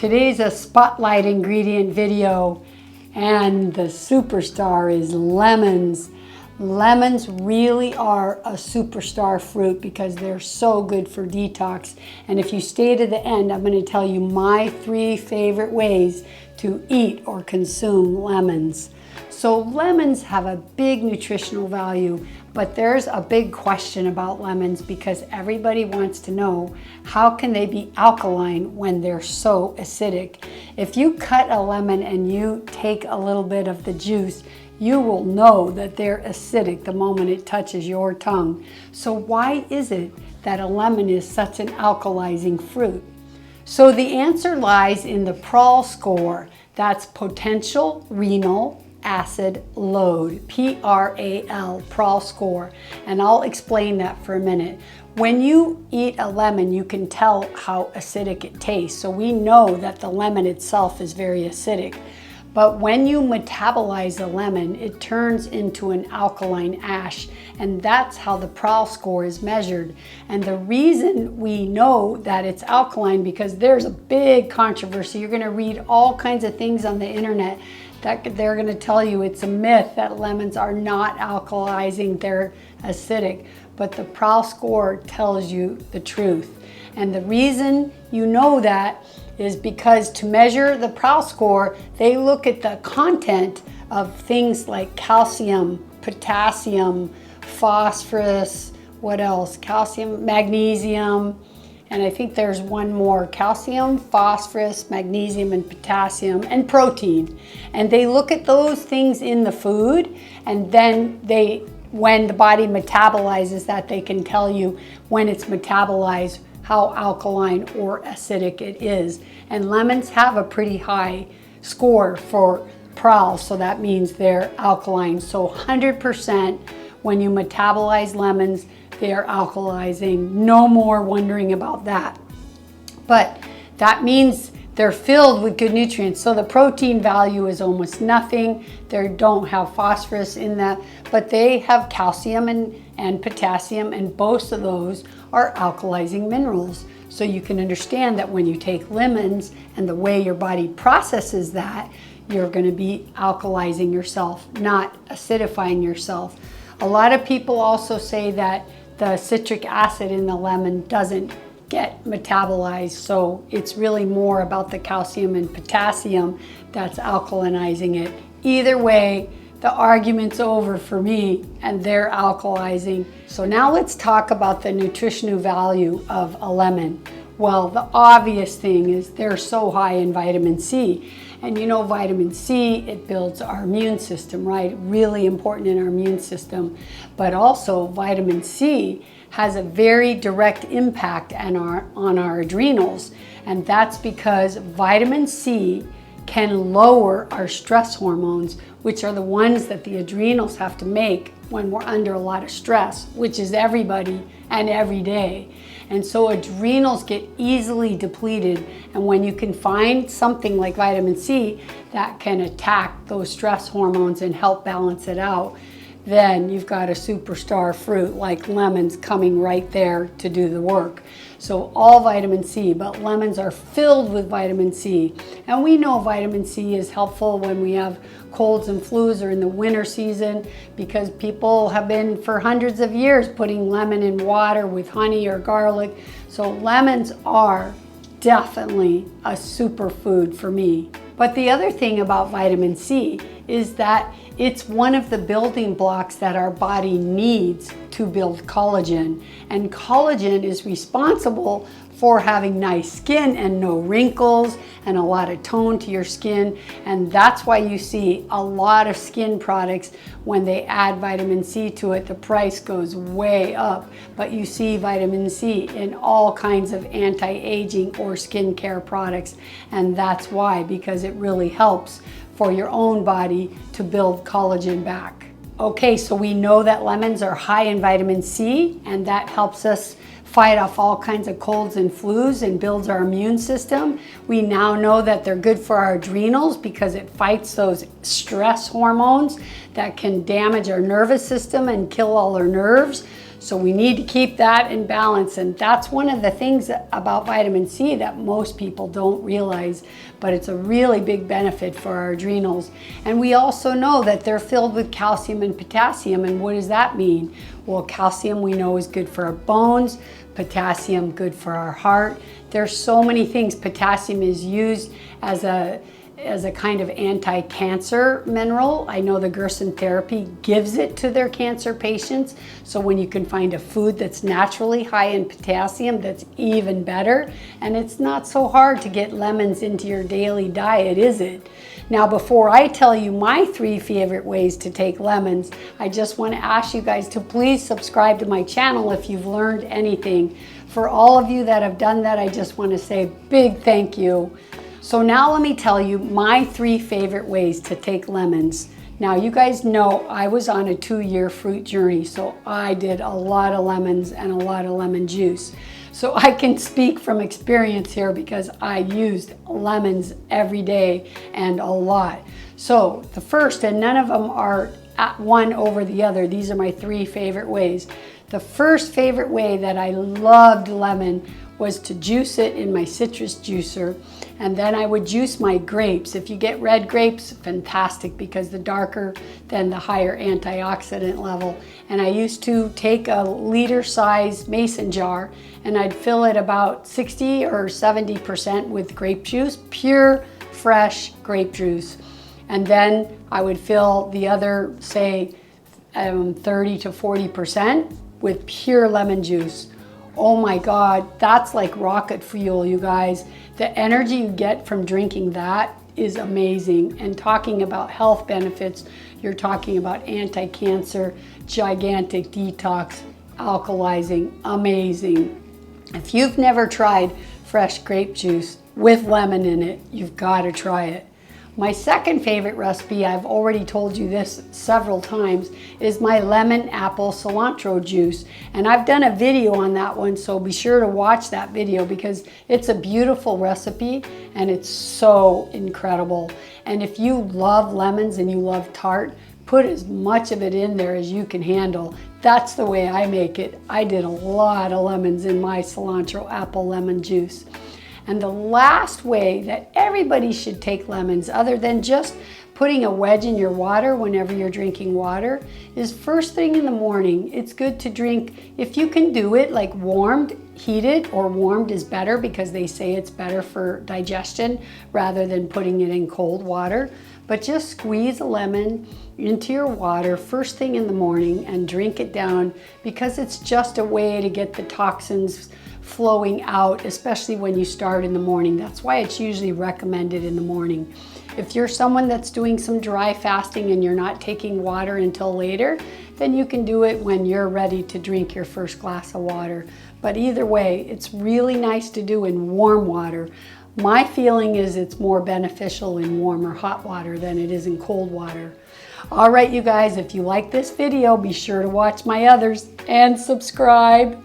Today's a spotlight ingredient video, and the superstar is lemons. Lemons really are a superstar fruit because they're so good for detox. And if you stay to the end, I'm going to tell you my 3 favorite ways to eat or consume lemons. So lemons have a big nutritional value, but there's a big question about lemons because everybody wants to know, how can they be alkaline when they're so acidic? If you cut a lemon and you take a little bit of the juice, you will know that they're acidic the moment it touches your tongue. So why is it that a lemon is such an alkalizing fruit? So the answer lies in the PRAL score. That's potential renal acid load, P-R-A-L, PRAL score. And I'll explain that for a minute. When you eat a lemon, you can tell how acidic it tastes. So we know that the lemon itself is very acidic. But when you metabolize a lemon, it turns into an alkaline ash, and that's how the PRAL score is measured. And the reason we know that it's alkaline, because there's a big controversy. You're going to read all kinds of things on the internet that they're going to tell you it's a myth that lemons are not alkalizing, they're acidic. But the PRAL score tells you the truth. And the reason you know that is because to measure the PRAL score, they look at the content of things like calcium, potassium, phosphorus, what else? Calcium, magnesium, and I think there's one more, calcium, phosphorus, magnesium, and potassium, and protein. And they look at those things in the food, and then when the body metabolizes that, they can tell you when it's metabolized how alkaline or acidic it is. And lemons have a pretty high score for PRAL, so that means they're alkaline. So 100% when you metabolize lemons, they are alkalizing. No more wondering about that. But that means they're filled with good nutrients. So the protein value is almost nothing. They don't have phosphorus in that, but they have calcium and potassium, and both of those are alkalizing minerals. So you can understand that when you take lemons and the way your body processes that, you're going to be alkalizing yourself, not acidifying yourself. A lot of people also say that the citric acid in the lemon doesn't get metabolized, so it's really more about the calcium and potassium that's alkalinizing it. Either way, the argument's over for me, and they're alkalizing. So now let's talk about the nutritional value of a lemon. Well, the obvious thing is they're so high in vitamin C. And you know, vitamin C, it builds our immune system, right? Really important in our immune system. But also vitamin C has a very direct impact on our adrenals. And that's because vitamin C can lower our stress hormones, which are the ones that the adrenals have to make when we're under a lot of stress, which is everybody and every day. And so adrenals get easily depleted, and when you can find something like vitamin C that can attack those stress hormones and help balance it out, then you've got a superstar fruit like lemons coming right there to do the work. So all vitamin C, but lemons are filled with vitamin C. And we know vitamin C is helpful when we have colds and flus or in the winter season, because people have been for hundreds of years putting lemon in water with honey or garlic. So lemons are definitely a superfood for me. But the other thing about vitamin C is that it's one of the building blocks that our body needs to build collagen. And collagen is responsible for having nice skin and no wrinkles and a lot of tone to your skin. And that's why you see a lot of skin products, when they add vitamin C to it, the price goes way up. But you see vitamin C in all kinds of anti-aging or skincare products. And that's why, because it really helps for your own body to build collagen back. Okay, so we know that lemons are high in vitamin C, and that helps us fight off all kinds of colds and flus and builds our immune system. We now know that they're good for our adrenals because it fights those stress hormones that can damage our nervous system and kill all our nerves. So we need to keep that in balance, and that's one of the things about vitamin C that most people don't realize, but it's a really big benefit for our adrenals. And we also know that they're filled with calcium and potassium, and what does that mean? Well, calcium we know is good for our bones, potassium good for our heart. There's so many things. Potassium is used as a kind of anti-cancer mineral. I know the Gerson therapy gives it to their cancer patients. So when you can find a food that's naturally high in potassium, that's even better. And it's not so hard to get lemons into your daily diet, is it? Now, before I tell you my 3 favorite ways to take lemons, I just want to ask you guys to please subscribe to my channel if you've learned anything. For all of you that have done that, I just want to say big thank you. So now let me tell you my 3 favorite ways to take lemons. Now you guys know I was on a 2-year fruit journey, so I did a lot of lemons and a lot of lemon juice. So I can speak from experience here because I used lemons every day and a lot. So the first, and none of them are one over the other, these are my 3 favorite ways. The first favorite way that I loved lemon was to juice it in my citrus juicer, and then I would juice my grapes. If you get red grapes, fantastic, because the darker, then the higher antioxidant level. And I used to take a liter size mason jar and I'd fill it about 60 or 70% with grape juice, pure fresh grape juice. And then I would fill the other, say 30 to 40% with pure lemon juice. Oh my God, that's like rocket fuel, you guys. The energy you get from drinking that is amazing. And talking about health benefits, you're talking about anti-cancer, gigantic detox, alkalizing, amazing. If you've never tried fresh grape juice with lemon in it, you've got to try it. My second favorite recipe, I've already told you this several times, is my lemon apple cilantro juice. And I've done a video on that one, so be sure to watch that video because it's a beautiful recipe and it's so incredible. And if you love lemons and you love tart, put as much of it in there as you can handle. That's the way I make it. I did a lot of lemons in my cilantro apple lemon juice. And the last way that everybody should take lemons, other than just putting a wedge in your water whenever you're drinking water, is first thing in the morning. It's good to drink, if you can do it like warmed, heated or warmed is better because they say it's better for digestion rather than putting it in cold water. But just squeeze a lemon into your water first thing in the morning and drink it down, because it's just a way to get the toxins flowing out, especially when you start in the morning. That's why it's usually recommended in the morning. If you're someone that's doing some dry fasting and you're not taking water until later, then you can do it when you're ready to drink your first glass of water. But either way, it's really nice to do in warm water. My feeling is it's more beneficial in warm or hot water than it is in cold water. All right, you guys, if you like this video, be sure to watch my others and subscribe.